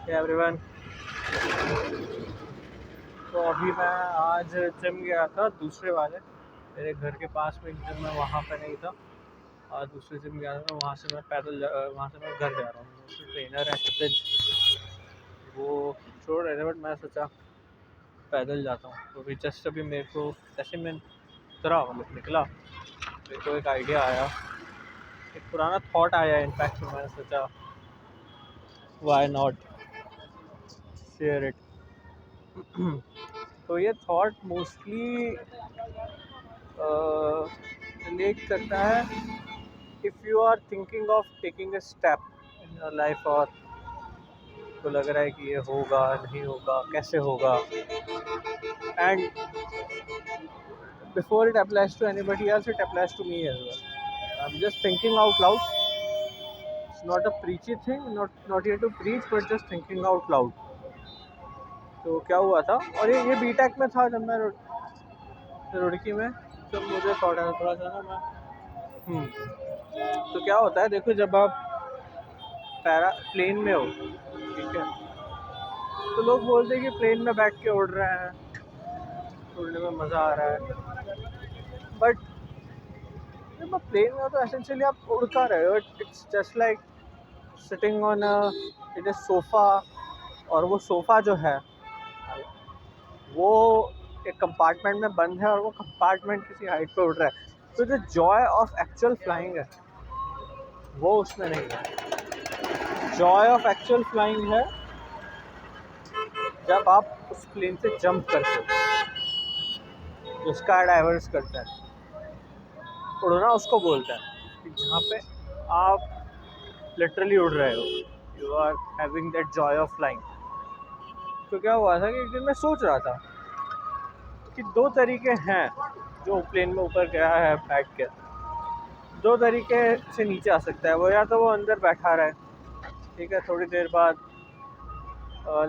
Everyone. तो अभी मैं आज जिम गया था, दूसरे वाले मेरे घर के पास में एक जिम है, वहाँ पे नहीं था। आज दूसरे जिम गया था, वहाँ से मैं वहाँ से मैं घर जा रहा हूँ। उसमें ट्रेनर है क्षितिज, वो छोड़ रहे थे बट मैं सोचा पैदल जाता हूँ। तो अभी जस्ट अभी मेरे को जैसे मैं उतरा, मतलब निकला, मेरे को एक आइडिया आया, एक पुराना थॉट आया इनफैक्ट। तो मैंने सोचा व्हाई नॉट शेयर इट। तो ये थॉट मोस्टली रिलेट करता है if you are thinking of taking a step in your life, और तो लग रहा है कि ये होगा नहीं होगा, कैसे होगा, and before it applies to anybody else, it applies to me as well. I am just thinking out loud. It's not a preachy thing, not here to preach, but just thinking out loud. तो क्या हुआ था, और ये BTech में था जब मैं रुड़की में, जब मुझे थॉट आया थोड़ा सा ना मैं तो क्या होता है, देखो जब आप प्लेन में हो, ठीक है, तो लोग बोलते हैं कि प्लेन में बैठ के उड़ रहे हैं, उड़ने में मज़ा आ रहा है। बट जब आप प्लेन में हो तो एसेंशियली आप उड़ का रहे हो। It's just like sitting on a sofa, और वो सोफ़ा जो है वो एक कंपार्टमेंट में बंद है, और वो कंपार्टमेंट किसी हाइट पे उड़ रहा है। तो जो जॉय ऑफ एक्चुअल फ्लाइंग है वो उसमें नहीं है। जॉय ऑफ एक्चुअल फ्लाइंग है जब आप उस प्लेन से जंप करते हो, जो स्काई डाइवर्स करते हैं। उड़ना उसको बोलते हैं कि जहाँ पे आप लिटरली उड़ रहे हो, you are having that joy of flying. तो क्या हुआ था कि एक दिन मैं सोच रहा था कि दो तरीके हैं जो प्लेन में ऊपर गया है बैठ के, दो तरीके से नीचे आ सकता है। वो या तो वो अंदर बैठा रहे, ठीक है, थोड़ी देर बाद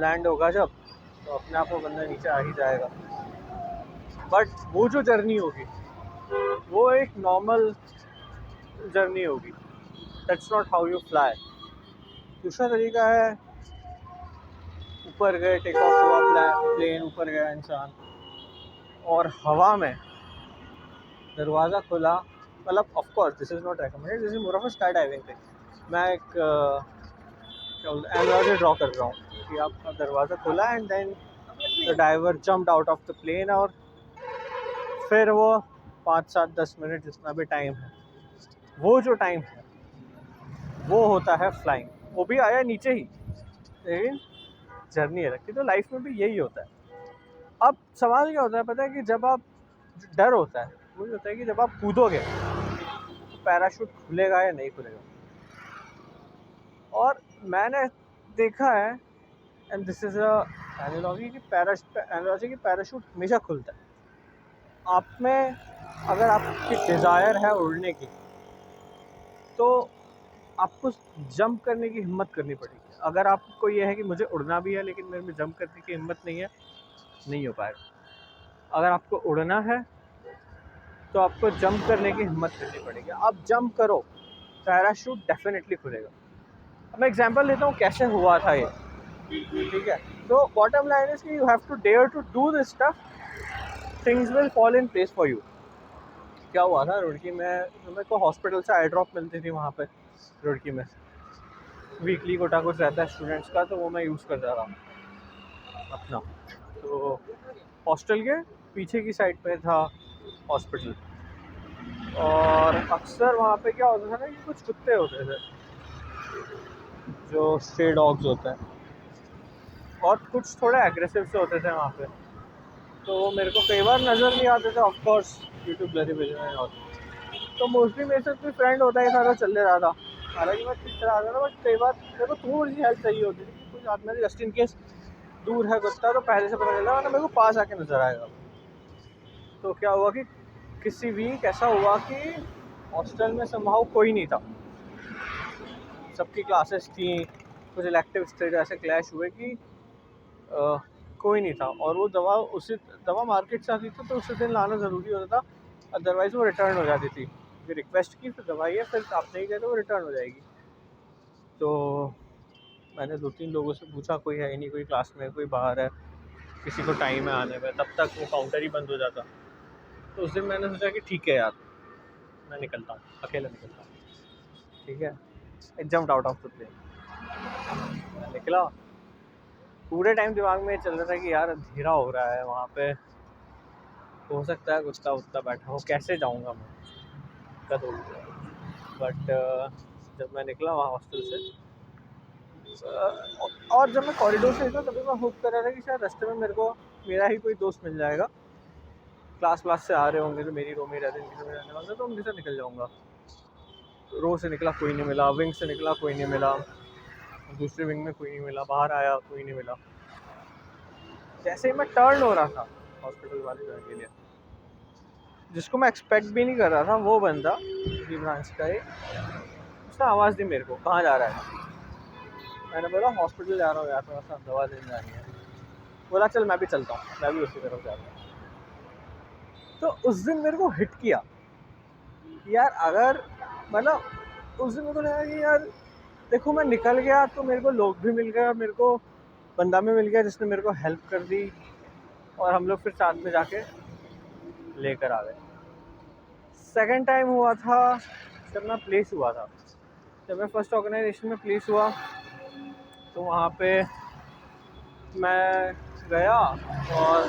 लैंड होगा जब, तो अपने आप वो बंदा नीचे आ ही जाएगा। बट वो जो जर्नी होगी वो एक नॉर्मल जर्नी होगी। That's not how you fly. दूसरा तरीका है, ऊपर गए, टेक ऑफ हुआ प्लेन, ऊपर गया इंसान, और हवा में दरवाज़ा खुला। मतलब of course this is not recommended, this is more of a sky diving thing. मैं एक क्या बोलते हैं, एनालॉजी ड्रॉ कर रहा हूँ कि आपका दरवाज़ा खुला and then the diver jumped out of the plane, और फिर वो 5 7 10 मिनट जितना भी टाइम है, वो जो टाइम है वो होता है फ्लाइंग। वो भी आया नीचे ही, लेकिन जर्नी है रखी। तो लाइफ में भी यही होता है। अब सवाल क्या होता है पता है, कि जब आप, डर होता है वो ये होता है कि जब आप कूदोगे तो पैराशूट खुलेगा या नहीं खुलेगा। और मैंने देखा है, and this is a analogy की पैराशूट हमेशा खुलता है। आप में अगर आपकी डिज़ायर है उड़ने की, तो आपको जंप करने की हिम्मत करनी पड़ेगी। अगर आपको ये है कि मुझे उड़ना भी है लेकिन मेरे में जंप करने की हिम्मत नहीं है, नहीं हो पाएगा। अगर आपको उड़ना है तो आपको जंप करने की हिम्मत करनी पड़ेगी। आप जंप करो, पैराशूट डेफिनेटली खुलेगा। अब मैं एग्जांपल लेता हूँ कैसे हुआ था ये, ठीक है। तो बॉटम लाइन इज कि you have to dare to do this stuff, things will fall in place for you. क्या हुआ था, रुड़की में मेरे को हॉस्पिटल से आई ड्रॉप मिलती थी वहाँ पे रुड़की में। वीकली कोटा कुछ रहता है स्टूडेंट्स का, तो वो मैं यूज़ करता रहा अपना। तो हॉस्टल के पीछे की साइड पे था हॉस्पिटल, और अक्सर वहाँ पे क्या होता था ना कि कुछ कुत्ते होते थे जो स्ट्रे डॉग्स होते हैं, और कुछ थोड़े एग्रेसिव से होते थे वहाँ पे। तो वो मेरे को कई बार नज़र नहीं आते थे, of course due to blurry vision. और तो मोस्टली मेरे से कोई फ्रेंड होता ही था तो चल रहा था, हालांकि मैं ठीक चला रहा था। बट कई बार मेरे को थोड़ी सी हेल्प चाहिए होती थी कि कुछ हाथ में जस्ट इन केस दूर है कुत्ता, तो पहले से पता चला, वरना मेरे को पास आके नजर आएगा। तो क्या हुआ कि किसी वीक ऐसा हुआ कि हॉस्टल में समहाउ कोई नहीं था, सबकी क्लासेस थी, कुछ इलेक्टिव्स थे, जैसे क्लैश हुए कि कोई नहीं था। और वो दवा मार्केट से आती थी, तो उसी दिन लाना ज़रूरी होता था, अदरवाइज़ वो रिटर्न हो जाती थी। रिक्वेस्ट की, फिर दवाई है, फिर आप नहीं गए तो वो रिटर्न हो जाएगी। तो मैंने 2-3 लोगों से पूछा, कोई है ही नहीं, कोई क्लास में, कोई बाहर है, किसी को टाइम है आने में, तब तक वो काउंटर ही बंद हो जाता। तो उस दिन मैंने सोचा कि ठीक है यार, मैं निकलता हूँ, अकेला निकलता हूँ, ठीक है। I jumped out of the plane, मैं निकला। पूरे टाइम दिमाग में चल रहा था कि यार अंधेरा हो रहा है वहाँ पे, हो सकता है कुत्ता उत्ता बैठा हो, कैसे जाऊँगा मैं, दिक्कत होगी। बट जब मैं निकला वहाँ हॉस्टल से, और जब मैं कॉरिडोर से निकला तभी मैं होप कर रहा था कि शायद रास्ते में मेरे को मेरा ही कोई दोस्त मिल जाएगा, क्लास से आ रहे होंगे जो मेरी रो में रहते हैं, रहने वाले, तो उनके साथ निकल जाऊँगा। रो से निकला, कोई नहीं मिला। विंग से निकला, कोई नहीं मिला। दूसरे विंग में कोई नहीं मिला। बाहर आया, कोई नहीं मिला। जैसे ही मैं टर्न हो रहा था हॉस्पिटल वाले जगह के लिए, जिसको मैं एक्सपेक्ट भी नहीं कर रहा था, वो बंदा जी ब्रांच का ही, उसने आवाज़ दी मेरे को, कहाँ जा रहा है। मैंने बोला हॉस्पिटल जा रहा हूँ यार, थोड़ा सा दवा लेने जानी है। बोला चल मैं भी चलता हूँ, मैं भी उसी तरफ जा रहा हूँ। तो उस दिन मेरे को हिट किया यार, अगर मतलब उस दिन मेरे को लगा कि यार देखो मैं निकल गया तो मेरे को लोग भी मिल गए, मेरे को बंदा भी मिल गया जिसने मेरे को हेल्प कर दी, और हम लोग फिर साथ में जाके लेकर आ गए। सेकंड टाइम हुआ था जब मैं प्लेस हुआ था, जब मैं फर्स्ट ऑर्गेनाइजेशन में प्लेस हुआ तो वहाँ पे मैं गया और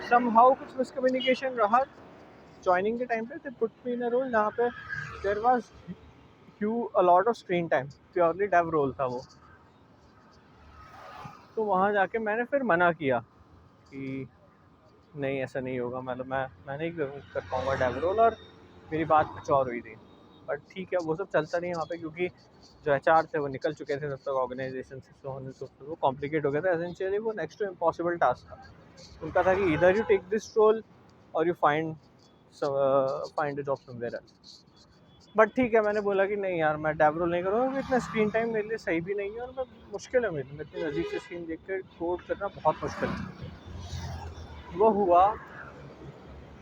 समहाउ कुछ मिसकम्युनिकेशन रहा ज्वाइनिंग के टाइम पे। They put me in a role जहाँ पे there was a lot of screen time, purely dev role था वो। तो वहाँ जाके मैंने फिर मना किया कि नहीं ऐसा नहीं होगा, मतलब मैं नहीं कर पाऊँगा डेव रोल, और मेरी बात कुछ और हुई थी। बट ठीक है, वो सब चलता नहीं वहाँ पे, क्योंकि जो HR थे वो निकल चुके थे तब तक ऑर्गेनाइजेशन से, तो वो कॉम्प्लिकेट हो गया था। एसेंशियली वो नेक्स्ट टू इम्पॉसिबल टास्क था। उनका था कि इधर यू टेक दिस रोल और you find a job somewhere else. But ठीक है, मैंने बोला कि नहीं यार मैं डेव रोल नहीं करूँगा, क्योंकि इतना स्क्रीन टाइम मेरे लिए सही भी नहीं है, और मैं मुश्किल है मेरे इतनी नज़दीक से स्क्रीन देख कर कोड करना बहुत मुश्किल है। वो हुआ,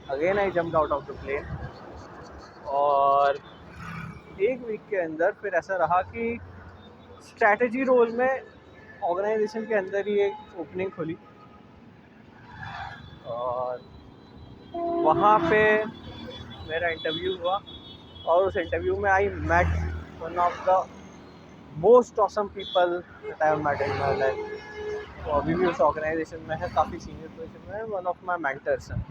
again I jumped out of the plane, और एक वीक के अंदर फिर ऐसा रहा कि स्ट्रैटेजी रोल में ऑर्गेनाइजेशन के अंदर ही एक ओपनिंग खुली, और वहाँ पे मेरा इंटरव्यू हुआ, और उस इंटरव्यू में I met one of the most awesome people that I have met in my life. वो अभी भी उस ऑर्गेनाइजेशन में है, काफ़ी सीनियर पोजीशन में है, वन ऑफ माय मेंटर्स हैं।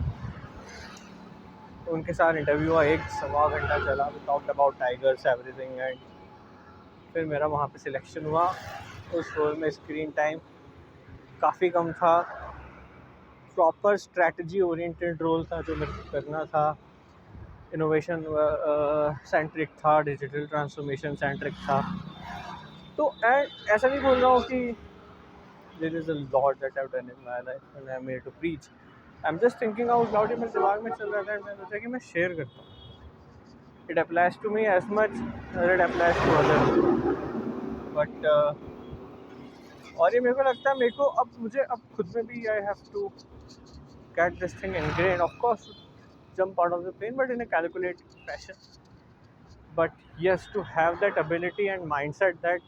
तो उनके साथ इंटरव्यू हुआ, 1-1.25 घंटा चला। We talked about tigers everything, and फिर मेरा वहाँ पे सिलेक्शन हुआ। उस रोल में स्क्रीन टाइम काफ़ी कम था, प्रॉपर स्ट्रैटेजी ओरिएंटेड रोल था जो मेरे को करना था। इनोवेशन सेंट्रिक था, डिजिटल ट्रांसफॉर्मेशन सेंट्रिक था। तो एंड ऐसा नहीं बोल रहा हूँ कि there is a lot that I have done in my life and I am here to preach. I am just thinking out loud, मेरे दिमाग में चल रहा था, मैंने सोचा कि मैं शेयर करता हूँ। It applies to me as much as it applies to other. But और ये मेरे को लगता है, मेरे को अब मुझे अब खुद में भी I have to get this thing ingrained, of course, jump out of the plane, but in a calculated fashion. But yes, to have that ability and mindset that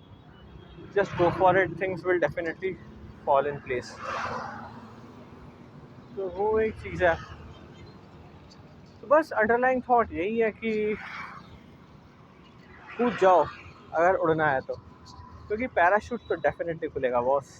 just go for it, things will definitely fall in place. तो वो एक चीज़ है। तो बस underlying thought यही है कि कूद जाओ अगर उड़ना है तो, क्योंकि पैराशूट तो डेफिनेटली खुलेगा बॉस।